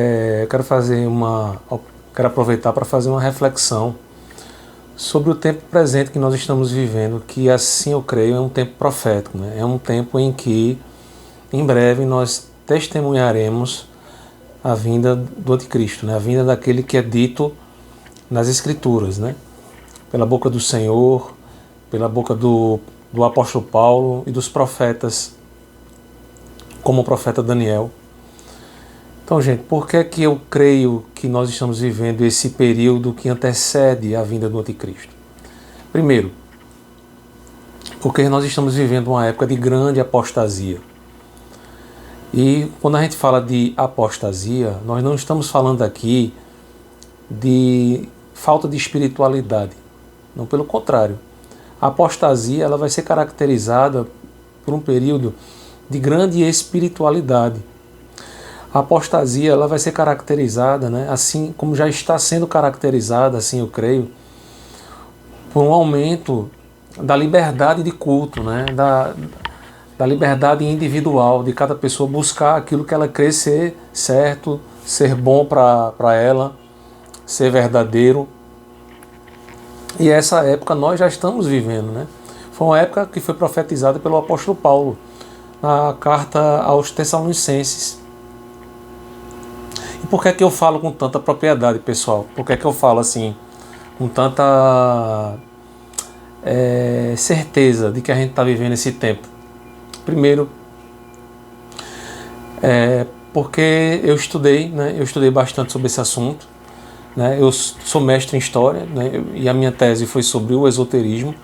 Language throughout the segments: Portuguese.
Eu quero aproveitar para fazer uma reflexão sobre o tempo presente que nós estamos vivendo, que assim eu creio é um tempo profético, né? É um tempo em que em breve nós testemunharemos a vinda do anticristo, né? A vinda daquele que é dito nas Escrituras, né? Pela boca do Senhor, pela boca do apóstolo Paulo e dos profetas, como o profeta Daniel. Então, gente, por que é que eu creio que nós estamos vivendo esse período que antecede a vinda do anticristo? Primeiro, porque nós estamos vivendo uma época de grande apostasia. E quando a gente fala de apostasia, nós não estamos falando aqui de falta de espiritualidade. Não, pelo contrário. A apostasia ela vai ser caracterizada por um período de grande espiritualidade. A apostasia ela vai ser caracterizada, né, assim como já está sendo caracterizada, assim eu creio, por um aumento da liberdade de culto, né, da liberdade individual de cada pessoa buscar aquilo que ela crê ser certo, ser bom para ela, ser verdadeiro. E essa época nós já estamos vivendo, né? Foi uma época que foi profetizada pelo apóstolo Paulo na carta aos Tessalonicenses. E por que é que eu falo com tanta propriedade, pessoal? Por que é que eu falo assim, com tanta certeza de que a gente está vivendo esse tempo? Primeiro, porque eu estudei, né? Eu estudei bastante sobre esse assunto. Né? Eu sou mestre em História, né? E a minha tese foi sobre o esoterismo.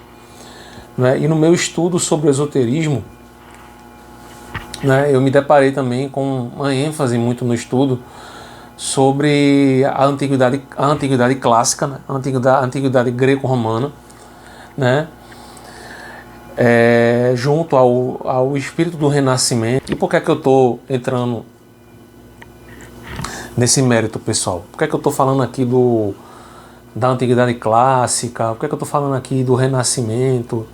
Né? E no meu estudo sobre o esoterismo, né, eu me deparei também com uma ênfase muito no estudo sobre a antiguidade clássica, né? a antiguidade greco-romana, né? Junto ao espírito do Renascimento. E por que é que eu estou entrando nesse mérito, pessoal? Por que é que eu estou falando aqui da antiguidade clássica? Por que é que eu estou falando aqui do Renascimento?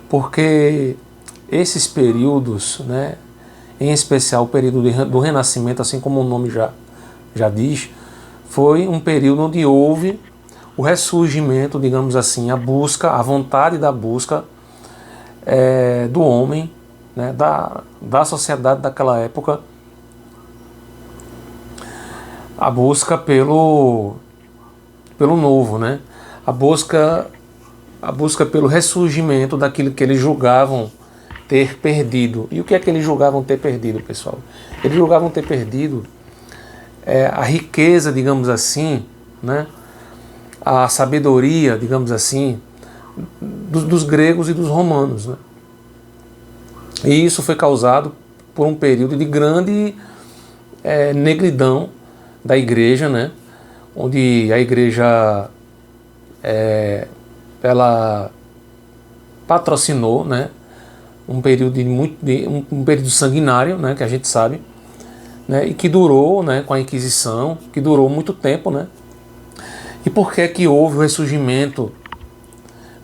Porque esses períodos, né, em especial o período do Renascimento, assim como o nome já diz, foi um período onde houve o ressurgimento, digamos assim, a busca, a vontade da busca do homem, né, da sociedade daquela época, a busca pelo novo, né? A busca pelo ressurgimento daquilo que eles julgavam ter perdido. E o que é que eles julgavam ter perdido, pessoal? Eles julgavam ter perdido a riqueza, digamos assim, né? A sabedoria, digamos assim, dos gregos e dos romanos, né? E isso foi causado por um período de grande negridão da igreja, né? Onde a igreja ela patrocinou, né, um período um período sanguinário, né, que a gente sabe, né, e que durou, né, com a Inquisição, que durou muito tempo, né? E por que que houve o ressurgimento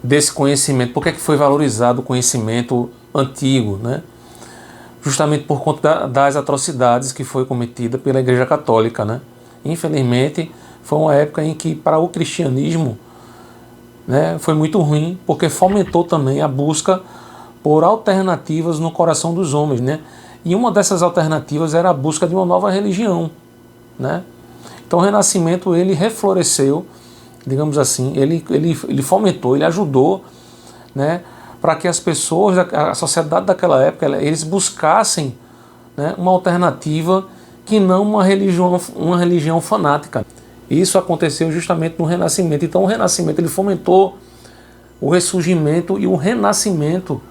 desse conhecimento? Por que que foi valorizado o conhecimento antigo, né? Justamente por conta das atrocidades que foi cometida pela Igreja Católica, né? Infelizmente, foi uma época em que para o cristianismo, né, foi muito ruim, porque fomentou também a busca por alternativas no coração dos homens, né? E uma dessas alternativas era a busca de uma nova religião, né? Então o Renascimento ele refloresceu, digamos assim, ele fomentou, ele ajudou, né, para que as pessoas, a sociedade daquela época, eles buscassem, né, uma alternativa que não uma religião fanática. Isso aconteceu justamente no Renascimento. Então o Renascimento ele fomentou o ressurgimento e o renascimento,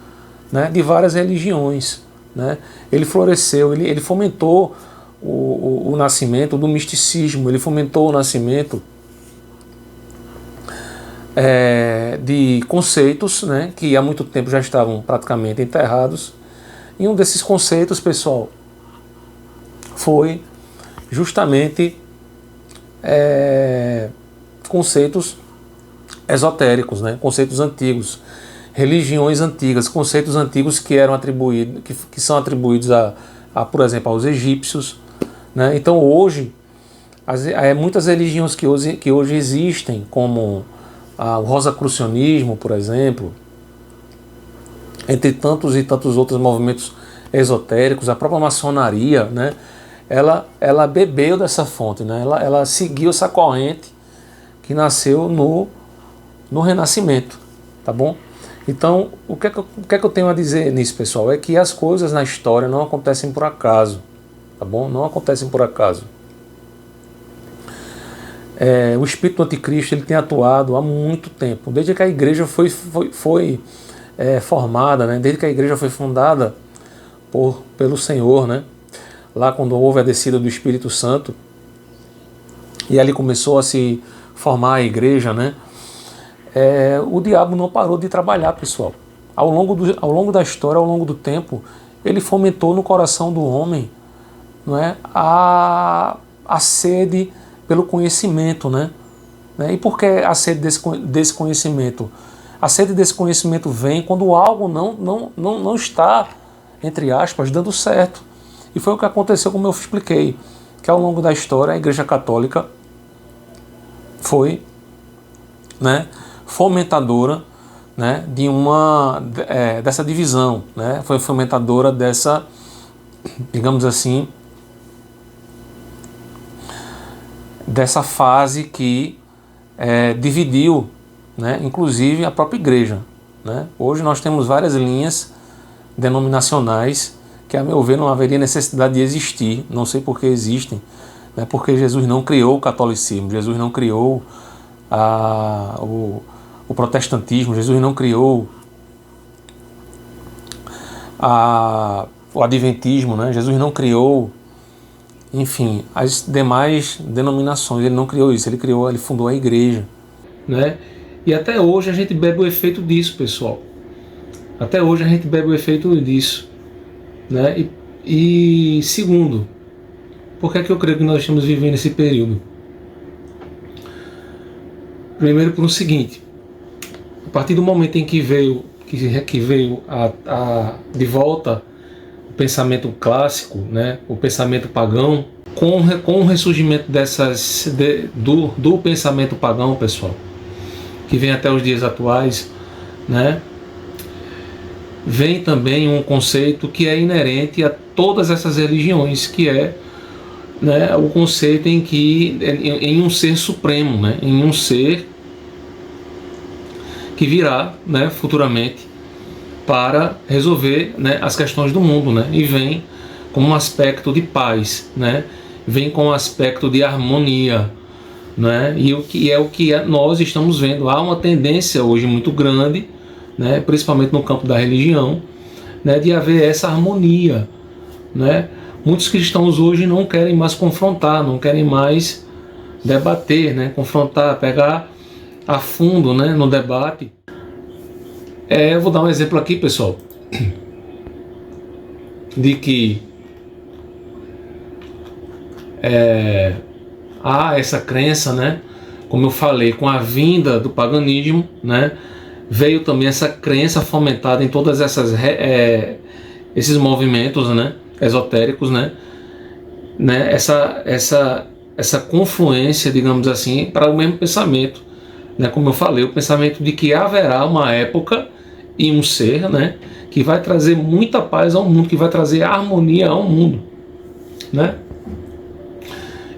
né, de várias religiões, né? Ele floresceu, ele fomentou o nascimento do misticismo, ele fomentou o nascimento de conceitos, né, que há muito tempo já estavam praticamente enterrados. E um desses conceitos, pessoal, foi justamente conceitos esotéricos, né? Conceitos antigos, religiões antigas, conceitos antigos que eram atribuídos, que são atribuídos por exemplo, aos egípcios, né? Então hoje muitas religiões que hoje existem, como o rosacrucianismo, por exemplo, entre tantos e tantos outros movimentos esotéricos, a própria maçonaria, né, ela bebeu dessa fonte, né, ela seguiu essa corrente que nasceu no Renascimento, tá bom? Então, o que é que eu tenho a dizer nisso, pessoal? É que as coisas na história não acontecem por acaso, tá bom? Não acontecem por acaso. O espírito do anticristo ele tem atuado há muito tempo, desde que a igreja foi formada, né? Desde que a igreja foi fundada pelo Senhor, né? Lá quando houve a descida do Espírito Santo, e ali começou a se formar a igreja, né? O diabo não parou de trabalhar, pessoal. Ao longo da história, ao longo do tempo, ele fomentou no coração do homem, não é, a sede pelo conhecimento, né? E por que a sede desse conhecimento? A sede desse conhecimento vem quando algo não está, entre aspas, dando certo. E foi o que aconteceu, como eu expliquei, que ao longo da história a Igreja Católica foi, né, fomentadora, né, dessa divisão, né? Foi fomentadora dessa, digamos assim, dessa fase que dividiu, né, inclusive a própria igreja, né? Hoje nós temos várias linhas denominacionais que, a meu ver, não haveria necessidade de existir. Não sei por que existem, né? Porque Jesus não criou o catolicismo, Jesus não criou o protestantismo, Jesus não criou o adventismo, né? Jesus não criou, enfim, as demais denominações. Ele não criou isso, ele fundou a igreja, né? E até hoje a gente bebe o efeito disso, pessoal. Até hoje a gente bebe o efeito disso, né? E segundo, por que é que eu creio que nós estamos vivendo esse período? Primeiro, por o seguinte: a partir do momento em que veio de volta o pensamento clássico, né, o pensamento pagão, com o ressurgimento do pensamento pagão, pessoal, que vem até os dias atuais, né, vem também um conceito que é inerente a todas essas religiões, que é, né, o conceito em um ser supremo, né, em um ser que virá, né, futuramente para resolver, né, as questões do mundo, né, e vem com um aspecto de paz, né, vem com um aspecto de harmonia, né, e o que nós estamos vendo. Há uma tendência hoje muito grande, né, principalmente no campo da religião, né, de haver essa harmonia, né. Muitos cristãos hoje não querem mais confrontar, não querem mais debater, né, confrontar, pegar a fundo, né, no debate. Eu vou dar um exemplo aqui, pessoal, de que há essa crença, né, como eu falei, com a vinda do paganismo, né, veio também essa crença fomentada em todas esses movimentos, né, esotéricos, né, essa confluência, digamos assim, para o mesmo pensamento, né, como eu falei, o pensamento de que haverá uma época e um ser, né, que vai trazer muita paz ao mundo, que vai trazer harmonia ao mundo, né?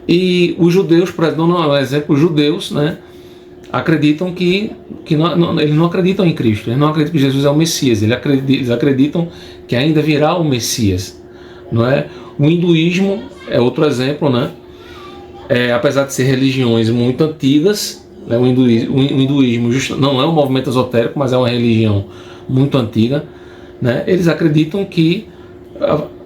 E os judeus, por exemplo, os judeus, né, acreditam que eles não acreditam em Cristo, eles não acreditam que Jesus é o Messias, eles acreditam que ainda virá o Messias, não é? O hinduísmo é outro exemplo, né? Apesar de ser religiões muito antigas, né, o hinduísmo não é um movimento esotérico, mas é uma religião muito antiga, né? Eles acreditam que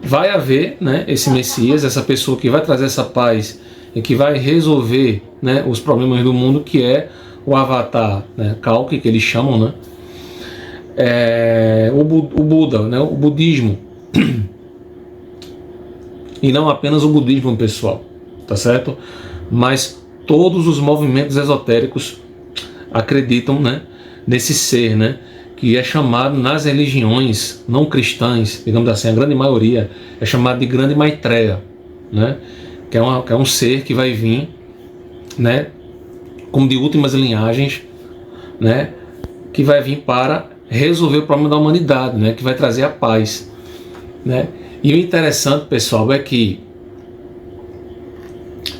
vai haver, né, esse Messias, essa pessoa que vai trazer essa paz e que vai resolver, né, os problemas do mundo, que é o Avatar, né, Kalki, que eles chamam, né? O Buda, né, o budismo. E não apenas o budismo, pessoal, tá certo? Mas todos os movimentos esotéricos acreditam, né, nesse ser, né, que é chamado nas religiões não cristãs, digamos assim, a grande maioria é chamado de Grande Maitreya, né, que é um ser que vai vir, né, como de últimas linhagens, né, que vai vir para resolver o problema da humanidade, né, que vai trazer a paz, né. E o interessante, pessoal, é que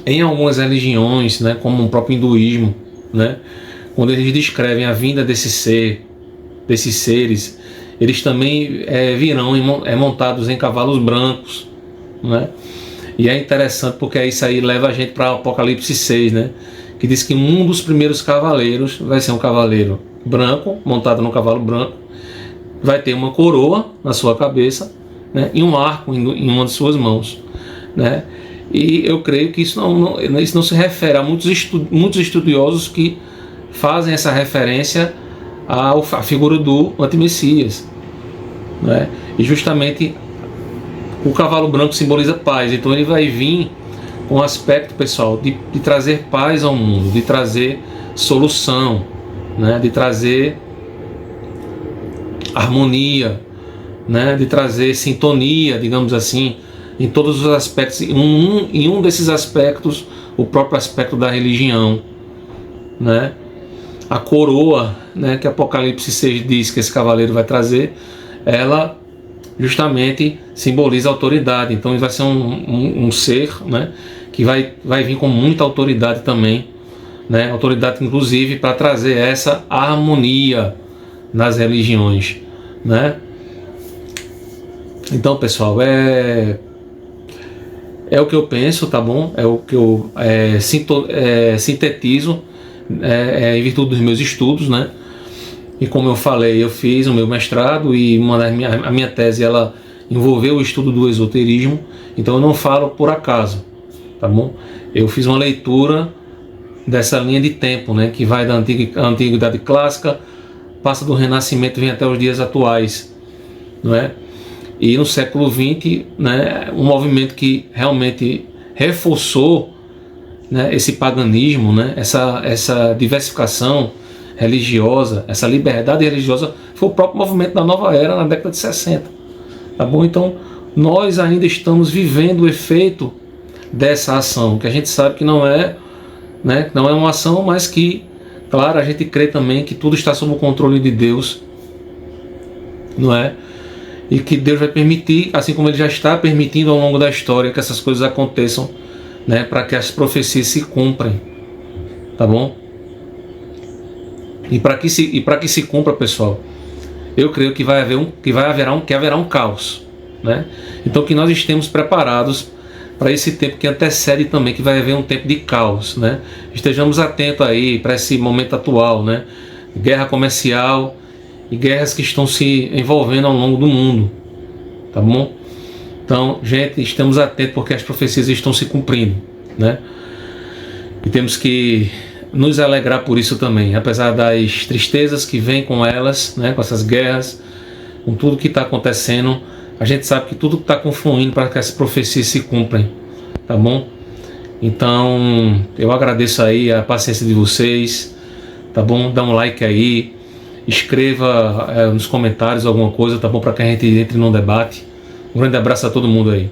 em algumas religiões, né, como o próprio hinduísmo, né, quando eles descrevem a vinda desse ser, desses seres, eles também virão montados em cavalos brancos, né? E é interessante porque isso aí leva a gente para Apocalipse 6, né? Que diz que um dos primeiros cavaleiros vai ser um cavaleiro branco, montado num cavalo branco, vai ter uma coroa na sua cabeça, né? E um arco em uma de suas mãos, né? E eu creio que isso não se refere a muitos estudiosos que fazem essa referência à figura do antimessias, né? E justamente o cavalo branco simboliza paz, então ele vai vir com o aspecto, pessoal, de trazer paz ao mundo, de trazer solução, né? De trazer harmonia, né? De trazer sintonia, digamos assim, em todos os aspectos. Em um desses aspectos, o próprio aspecto da religião, né? A coroa, né, que Apocalipse 6 diz que esse cavaleiro vai trazer, ela justamente simboliza autoridade. Então ele vai ser um ser, né, que vai vir com muita autoridade também, né, autoridade inclusive para trazer essa harmonia nas religiões, né. Então, pessoal, é o que eu penso, tá bom? É o que eu sintetizo em virtude dos meus estudos, né? E como eu falei, eu fiz o meu mestrado e a minha tese ela envolveu o estudo do esoterismo, então eu não falo por acaso, tá bom? Eu fiz uma leitura dessa linha de tempo, né? Que vai da antiguidade clássica, passa do Renascimento, vem até os dias atuais, não é? E no século XX, né, um movimento que realmente reforçou, né, esse paganismo, né, essa diversificação religiosa, essa liberdade religiosa, foi o próprio movimento da Nova Era na década de 60. Tá bom? Então, nós ainda estamos vivendo o efeito dessa ação, que a gente sabe que não é, né, não é uma ação, mas que, claro, a gente crê também que tudo está sob o controle de Deus, não é? E que Deus vai permitir, assim como Ele já está permitindo ao longo da história, que essas coisas aconteçam, né, para que as profecias se cumprem, tá bom? E para que se cumpra, pessoal, eu creio que haverá um caos, né? Então que nós estemos preparados para esse tempo que antecede também, que vai haver um tempo de caos, né? Estejamos atentos aí para esse momento atual, né? Guerra comercial e guerras que estão se envolvendo ao longo do mundo, tá bom? Então, gente, estamos atentos porque as profecias estão se cumprindo, né? E temos que nos alegrar por isso também, apesar das tristezas que vêm com elas, né? Com essas guerras, com tudo que está acontecendo, a gente sabe que tudo está confluindo para que as profecias se cumprem, tá bom? Então, eu agradeço aí a paciência de vocês, tá bom? Dá um like aí, escreva nos comentários alguma coisa, tá bom? Para que a gente entre num debate. Um grande abraço a todo mundo aí.